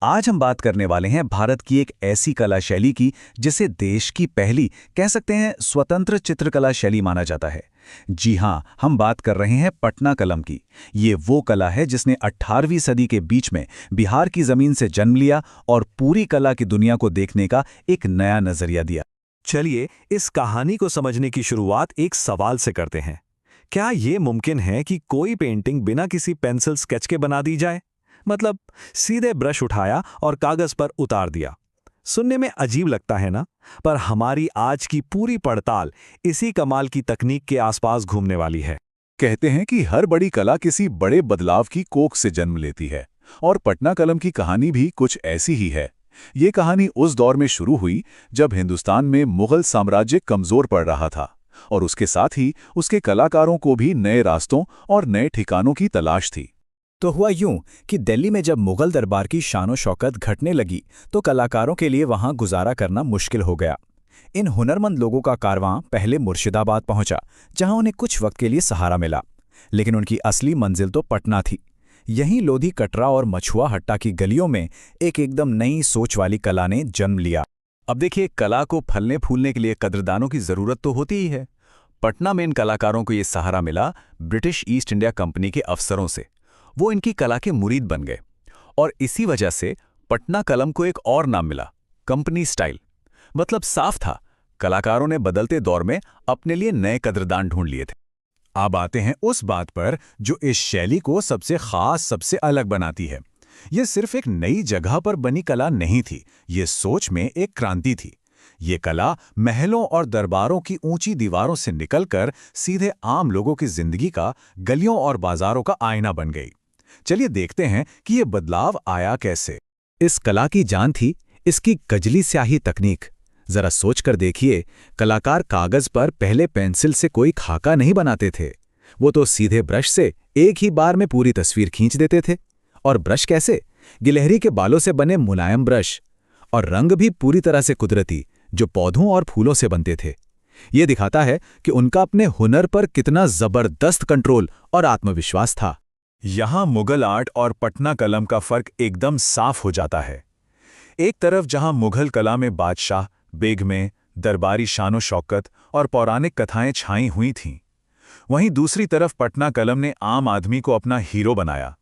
आज हम बात करने वाले हैं भारत की एक ऐसी कला शैली की जिसे देश की पहली कह सकते हैं स्वतंत्र चित्रकला शैली माना जाता है। जी हां, हम बात कर रहे हैं पटना कलम की। ये वो कला है जिसने 18वीं सदी के बीच में बिहार की जमीन से जन्म लिया और पूरी कला की दुनिया को देखने का एक नया नजरिया दिया। चलिए इस कहानी को समझने की शुरुआत एक सवाल से करते हैं। क्या ये मुमकिन है कि कोई पेंटिंग बिना किसी पेंसिल स्केच के बना दी जाए? मतलब सीधे ब्रश उठाया और कागज पर उतार दिया। सुनने में अजीब लगता है ना? पर हमारी आज की पूरी पड़ताल इसी कमाल की तकनीक के आसपास घूमने वाली है। कहते हैं कि हर बड़ी कला किसी बड़े बदलाव की कोख से जन्म लेती है, और पटना कलम की कहानी भी कुछ ऐसी ही है। ये कहानी उस दौर में शुरू हुई जब हिंदुस्तान में मुगल साम्राज्य कमजोर पड़ रहा था, और उसके साथ ही उसके कलाकारों को भी नए रास्तों और नए ठिकानों की तलाश थी। तो हुआ यूं कि दिल्ली में जब मुगल दरबार की शानो शौकत घटने लगी तो कलाकारों के लिए वहां गुजारा करना मुश्किल हो गया। इन हुनरमंद लोगों का कारवां पहले मुर्शिदाबाद पहुंचा, जहां उन्हें कुछ वक्त के लिए सहारा मिला, लेकिन उनकी असली मंजिल तो पटना थी। यहीं लोधी कटरा और मछुआ हट्टा की गलियों में एकदम नई सोच वाली कला ने जन्म लिया। अब देखिए, कला को फलने फूलने के लिए कद्रदानों की जरूरत तो होती ही है। पटना में इन कलाकारों को ये सहारा मिला ब्रिटिश ईस्ट इंडिया कंपनी के अफसरों से। वो इनकी कला के मुरीद बन गए, और इसी वजह से पटना कलम को एक और नाम मिला, कंपनी स्टाइल। मतलब साफ था, कलाकारों ने बदलते दौर में अपने लिए नए कद्रदान ढूंढ लिए थे। अब आते हैं उस बात पर जो इस शैली को सबसे खास, सबसे अलग बनाती है। ये सिर्फ एक नई जगह पर बनी कला नहीं थी, ये सोच में एक क्रांति थी। ये कला महलों और दरबारों की ऊंची दीवारों से निकलकर सीधे आम लोगों की जिंदगी का, गलियों और बाजारों का आईना बन गई। चलिए देखते हैं कि ये बदलाव आया कैसे। इस कला की जान थी इसकी कजली स्याही तकनीक। जरा सोच कर देखिए, कलाकार कागज पर पहले पेंसिल से कोई खाका नहीं बनाते थे। वो तो सीधे ब्रश से एक ही बार में पूरी तस्वीर खींच देते थे। और ब्रश कैसे? गिलहरी के बालों से बने मुलायम ब्रश, और रंग भी पूरी तरह से कुदरती, जो पौधों और फूलों से बनते थे। ये दिखाता है कि उनका अपने हुनर पर कितना जबरदस्त कंट्रोल और आत्मविश्वास था। यहाँ मुगल आर्ट और पटना कलम का फर्क एकदम साफ हो जाता है। एक तरफ जहाँ मुगल कला में बादशाह, बेगमें, दरबारी शानो शौकत और पौराणिक कथाएं छाई हुई थीं, वहीं दूसरी तरफ पटना कलम ने आम आदमी को अपना हीरो बनाया।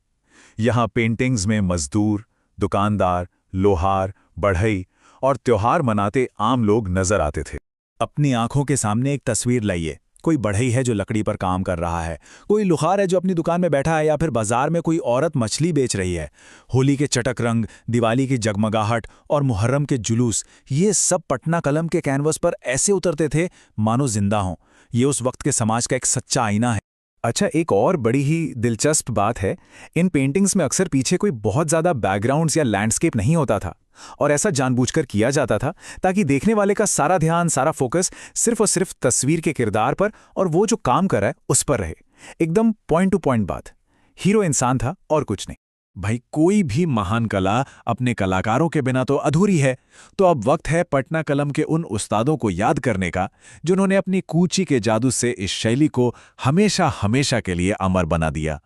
यहाँ पेंटिंग्स में मजदूर, दुकानदार, लोहार, बढ़ई और त्योहार मनाते आम लोग नजर आते थे। अपनी आंखों के सामने एक तस्वीर लाइए। कोई बढ़ई है जो लकड़ी पर काम कर रहा है, कोई लुहार है जो अपनी दुकान में बैठा है, या फिर बाजार में कोई औरत मछली बेच रही है। होली के चटक रंग, दिवाली की जगमगाहट और मुहर्रम के जुलूस, ये सब पटना कलम के कैनवस पर ऐसे उतरते थे मानो जिंदा हों। ये उस वक्त के समाज का एक सच्चा आईना है। अच्छा, एक और बड़ी ही दिलचस्प बात है, इन पेंटिंग्स में अक्सर पीछे कोई बहुत ज़्यादा बैकग्राउंड्स या लैंडस्केप नहीं होता था, और ऐसा जानबूझकर किया जाता था ताकि देखने वाले का सारा ध्यान, सारा फोकस सिर्फ और सिर्फ तस्वीर के किरदार पर और वो जो काम कर रहा है उस पर रहे। एकदम पॉइंट टू पॉइंट बात। हीरो इंसान था और कुछ नहीं। भाई, कोई भी महान कला अपने कलाकारों के बिना तो अधूरी है। तो अब वक्त है पटना कलम के उन उस्तादों को याद करने का जिन्होंने अपनी कूची के जादू से इस शैली को हमेशा हमेशा के लिए अमर बना दिया।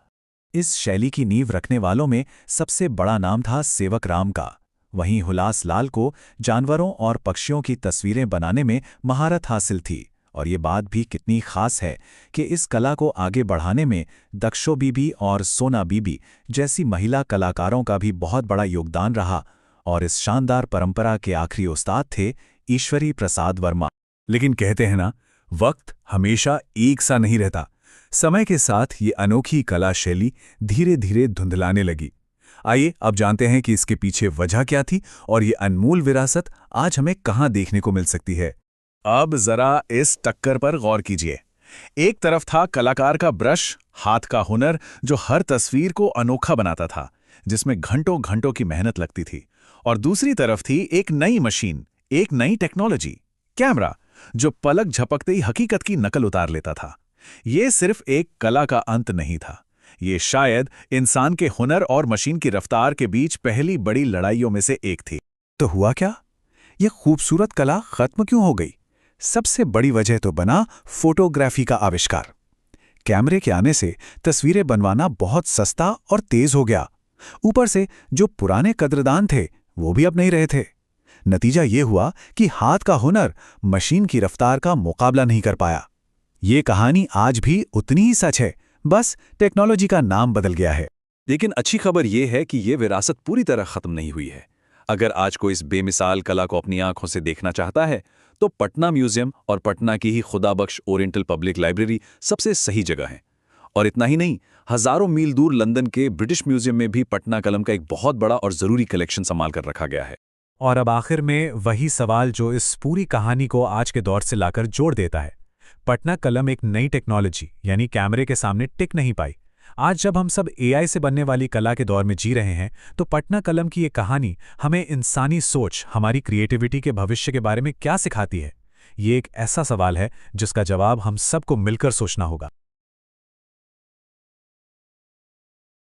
इस शैली की नींव रखने वालों में सबसे बड़ा नाम था सेवक राम का। वहीं हुलास लाल को जानवरों और पक्षियों की तस्वीरें बनाने में महारत हासिल थी। और ये बात भी कितनी खास है कि इस कला को आगे बढ़ाने में दक्षो बीबी और सोना बीबी जैसी महिला कलाकारों का भी बहुत बड़ा योगदान रहा। और इस शानदार परंपरा के आखिरी उस्ताद थे ईश्वरी प्रसाद वर्मा। लेकिन कहते हैं ना, वक्त हमेशा एक सा नहीं रहता। समय के साथ ये अनोखी कला शैली धीरे धीरे धुंधलाने लगी। आइए अब जानते हैं कि इसके पीछे वजह क्या थी और ये अनमोल विरासत आज हमें कहाँ देखने को मिल सकती है। अब जरा इस टक्कर पर गौर कीजिए। एक तरफ था कलाकार का ब्रश, हाथ का हुनर जो हर तस्वीर को अनोखा बनाता था, जिसमें घंटों घंटों की मेहनत लगती थी। और दूसरी तरफ थी एक नई मशीन, एक नई टेक्नोलॉजी, कैमरा, जो पलक झपकते ही हकीकत की नकल उतार लेता था। ये सिर्फ एक कला का अंत नहीं था, ये शायद इंसान के हुनर और मशीन की रफ्तार के बीच पहली बड़ी लड़ाइयों में से एक थी। तो हुआ क्या? यह खूबसूरत कला खत्म क्यों हो गई? सबसे बड़ी वजह तो बना फोटोग्राफी का आविष्कार। कैमरे के आने से तस्वीरें बनवाना बहुत सस्ता और तेज हो गया। ऊपर से जो पुराने कद्रदान थे वो भी अब नहीं रहे थे। नतीजा ये हुआ कि हाथ का हुनर मशीन की रफ्तार का मुकाबला नहीं कर पाया। ये कहानी आज भी उतनी ही सच है, बस टेक्नोलॉजी का नाम बदल गया है। लेकिन अच्छी खबर यह है कि ये विरासत पूरी तरह खत्म नहीं हुई है। अगर आज कोई इस बेमिसाल कला को अपनी आंखों से देखना चाहता है तो पटना म्यूजियम और पटना की ही खुदाबख्श ओरिएंटल पब्लिक लाइब्रेरी सबसे सही जगह है। और इतना ही नहीं, हजारों मील दूर लंदन के ब्रिटिश म्यूजियम में भी पटना कलम का एक बहुत बड़ा और जरूरी कलेक्शन संभाल कर रखा गया है। और अब आखिर में वही सवाल जो इस पूरी कहानी को आज के दौर से लाकर जोड़ देता है। पटना कलम एक नई टेक्नोलॉजी यानी कैमरे के सामने टिक नहीं पाई। आज जब हम सब एआई से बनने वाली कला के दौर में जी रहे हैं, तो पटना कलम की ये कहानी हमें इंसानी सोच, हमारी क्रिएटिविटी के भविष्य के बारे में क्या सिखाती है? ये एक ऐसा सवाल है जिसका जवाब हम सबको मिलकर सोचना होगा।